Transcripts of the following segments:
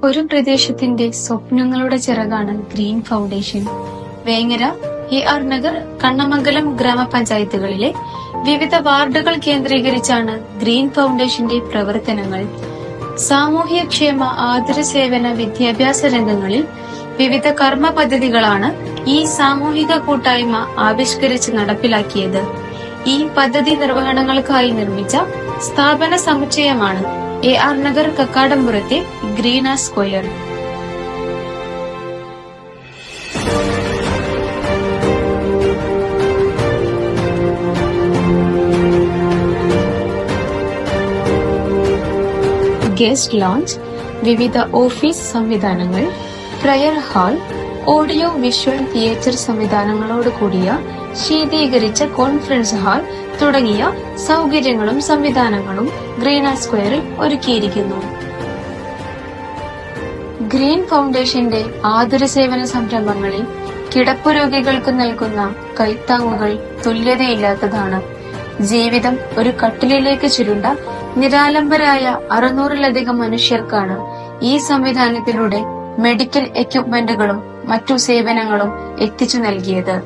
ഒരു പ്രദേശത്തിന്റെ സ്വപ്നങ്ങളുടെ ചിറകാണ് green foundation. Vengara, AR Nagar, Kannamangalam ഗ്രാമപഞ്ചായത്തുകളിലെ വിവിധ വാർഡുകൾ കേന്ദ്രീകരിച്ചാണ് ഗ്രീൻ ഫൗണ്ടേഷന്റെ പ്രവർത്തനങ്ങൾ. സാമൂഹ്യക്ഷേമ, ആതുര സേവന, വിദ്യാഭ്യാസ രംഗങ്ങളിൽ വിവിധ കർമ്മ പദ്ധതികളാണ് ഈ സാമൂഹിക കൂട്ടായ്മ ആവിഷ്കരിച്ച് നടപ്പിലാക്കിയത്. ഈ പദ്ധതി നിർവഹണങ്ങൾക്കായി നിർമ്മിച്ച സ്ഥാപന സമുച്ചയമാണ് AR നഗർ കക്കാടംപുറത്തെ ഗ്രീന സ്ക്വയർ. ഗസ്റ്റ് ലോഞ്ച്, വിവിധ ഓഫീസ് സംവിധാനങ്ങൾ, prayer hall, audio visual theatre സംവിധാനങ്ങളോട് കൂടിയ ശീതീകരിച്ച കോൺഫറൻസ് ഹാൾ തുടങ്ങിയ സൗകര്യങ്ങളും സംവിധാനങ്ങളും ഗ്രീന സ്ക്വയറിൽ ഒരുക്കിയിരിക്കുന്നു. ഗ്രീൻ ഫൗണ്ടേഷന്റെ ആതുര സേവന സംരംഭങ്ങളിൽ കിടപ്പു രോഗികൾക്ക് നൽകുന്ന കൈത്താങ്ങുകൾ തുല്യതയില്ലാത്തതാണ്. ജീവിതം ഒരു കട്ടിലിലേക്ക് ചുരുണ്ട നിരാലംബരായ 600-ലധികം മനുഷ്യർക്കാണ് ഈ സംവിധാനത്തിലൂടെ മെഡിക്കൽ എക്യുപ്മെന്റുകളും മറ്റു സേവനങ്ങളും എത്തിച്ചു നൽകിയത്.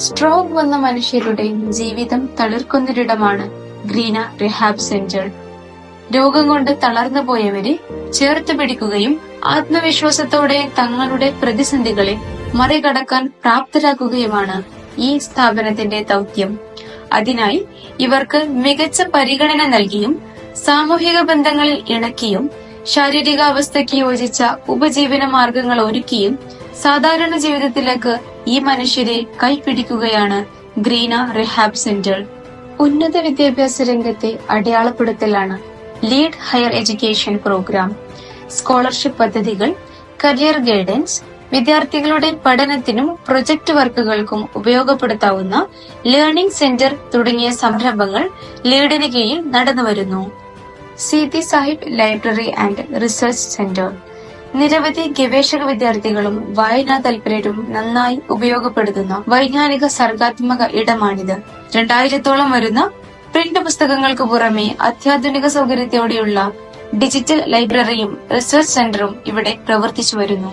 സ്ട്രോക്ക് വന്ന മനുഷ്യരുടെ ജീവിതം തളിർക്കുന്നൊരിടമാണ് ഗ്രീന റിഹാബ് സെന്റർ. രോഗം കൊണ്ട് തളർന്നു പോയവരെ ചേർത്ത് പിടിക്കുകയും ആത്മവിശ്വാസത്തോടെ തങ്ങളുടെ പ്രതിസന്ധികളെ മറികടക്കാൻ പ്രാപ്തരാക്കുകയുമാണ് ഈ സ്ഥാപനത്തിന്റെ ദൗത്യം. അതിനായി ഇവർക്ക് മികച്ച പരിഗണന നൽകിയും സാമൂഹിക ബന്ധങ്ങളിൽ ഇണക്കിയും ശാരീരികാവസ്ഥയ്ക്ക് യോജിച്ച ഉപജീവന മാർഗങ്ങൾ ഒരുക്കിയും സാധാരണ ജീവിതത്തിലേക്ക് ഈ മനുഷ്യരെ കൈപിടിക്കുകയാണ് ഗ്രീന റിഹാബ് സെന്റർ. ഉന്നത വിദ്യാഭ്യാസ രംഗത്തെ അടയാളപ്പെടുത്തലാണ് lead higher education programme, scholarship പദ്ധതികൾ, കരിയർ ഗൈഡൻസ്, വിദ്യാർത്ഥികളുടെ പഠനത്തിനും പ്രൊജക്ട് വർക്കുകൾക്കും ഉപയോഗപ്പെടുത്താവുന്ന ലേണിംഗ് സെന്റർ തുടങ്ങിയ സംരംഭങ്ങൾ ലീഡിന് കീഴിൽ നടന്നുവരുന്നു. Seethi Sahib library and research centre. നിരവധി ഗവേഷക വിദ്യാർത്ഥികളും വായനാ തൽപരരും നന്നായി ഉപയോഗപ്പെടുത്തുന്ന വൈജ്ഞാനിക സർഗാത്മക ഇടമാണിത്. 2000-ഓളം വരുന്ന പ്രിന്റ് പുസ്തകങ്ങൾക്ക് പുറമെ അത്യാധുനിക സൗകര്യത്തോടെയുള്ള ഡിജിറ്റൽ ലൈബ്രറിയും റിസർച്ച് സെന്ററും ഇവിടെ പ്രവർത്തിച്ചു വരുന്നു.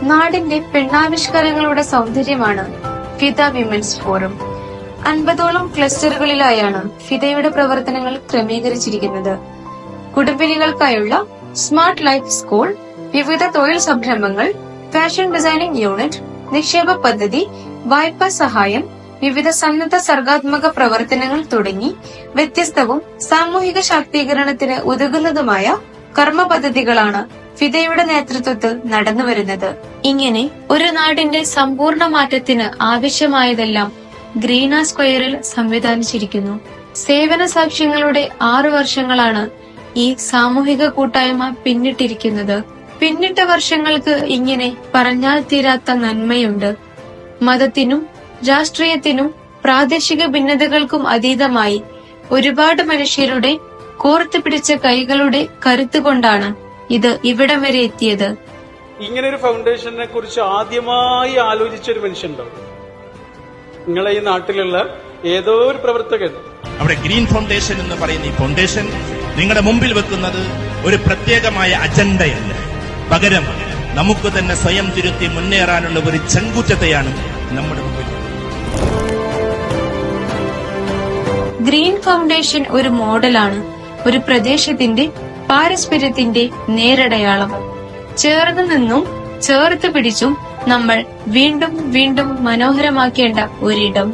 നാടിന്റെ പെണ്ണാവിഷ്കാരങ്ങളുടെ സൗന്ദര്യമാണ് ഫിദ വിമൻസ് ഫോറം. 50ഓളം ക്ലസ്റ്ററുകളിലായാണ് ഫിദയുടെ പ്രവർത്തനങ്ങൾ ക്രമീകരിച്ചിരിക്കുന്നത്. കുടുംബിനികൾക്കായുള്ള സ്മാർട്ട് ലൈഫ് സ്കൂൾ, വിവിധ തൊഴിൽ സംരംഭങ്ങൾ, ഫാഷൻ ഡിസൈനിംഗ് യൂണിറ്റ്, നിക്ഷേപ പദ്ധതി, വായ്പാ സഹായം, വിവിധ സന്നദ്ധ സർഗാത്മക പ്രവർത്തനങ്ങൾ തുടങ്ങി വ്യത്യസ്തവും സാമൂഹിക ശാക്തീകരണത്തിന് ഉതകുന്നതുമായ കർമ്മ പദ്ധതികളാണ് ഫിദയുടെ നേതൃത്വത്തിൽ നടന്നുവരുന്നത്. ഇങ്ങനെ ഒരു നാടിന്റെ സമ്പൂർണ്ണ മാറ്റത്തിന് ആവശ്യമായതെല്ലാം ഗ്രീന സ്ക്വയറിൽ സംവിധാനിച്ചിരിക്കുന്നു. സേവന സാക്ഷ്യങ്ങളുടെ 6 വർഷങ്ങളാണ് ഈ സാമൂഹിക കൂട്ടായ്മ പിന്നിട്ടിരിക്കുന്നത്. പിന്നിട്ട വർഷങ്ങൾക്ക് ഇങ്ങനെ പറഞ്ഞാൽ തീരാത്ത നന്മയുണ്ട്. മതത്തിനും രാഷ്ട്രീയത്തിനും പ്രാദേശിക ഭിന്നതകൾക്കും അതീതമായി ഒരുപാട് മനുഷ്യരുടെ കോർത്തു പിടിച്ച കൈകളുടെ കരുത്തുകൊണ്ടാണ് ഇത് ഇവിടം വരെ എത്തിയത്. ഇങ്ങനെ ഒരു ഫൗണ്ടേഷനെ കുറിച്ച് ആദ്യമായി ആലോചിച്ചൊരു മനുഷ്യനുണ്ടോ? നിങ്ങളെ ഈ നാട്ടിലുള്ള ഏതോ ഒരു പ്രവർത്തകൻ. അവിടെ ഗ്രീൻ ഫൗണ്ടേഷൻ എന്ന് പറയുന്ന ഈ ഫൗണ്ടേഷൻ നിങ്ങളുടെ മുമ്പിൽ വെക്കുന്നത് ഒരു പ്രത്യേകമായ അജണ്ടയല്ല, പകരം നമുക്ക് തന്നെ സ്വയം തിരുത്തി മുന്നേറാനുള്ള ഒരു ചങ്കൂറ്റത്തെയാണ് നമ്മുടെ മുമ്പിൽ. ഗ്രീൻ ഫൗണ്ടേഷൻ ഒരു മോഡലാണ്, ഒരു പ്രദേശത്തിന്റെ പാരസ്പര്യത്തിന്റെ നേരടയാളം. ചേർന്ന് നിന്നും ചേർത്ത് പിടിച്ചും നമ്മൾ വീണ്ടും വീണ്ടും മനോഹരമാക്കേണ്ട ഒരിടം.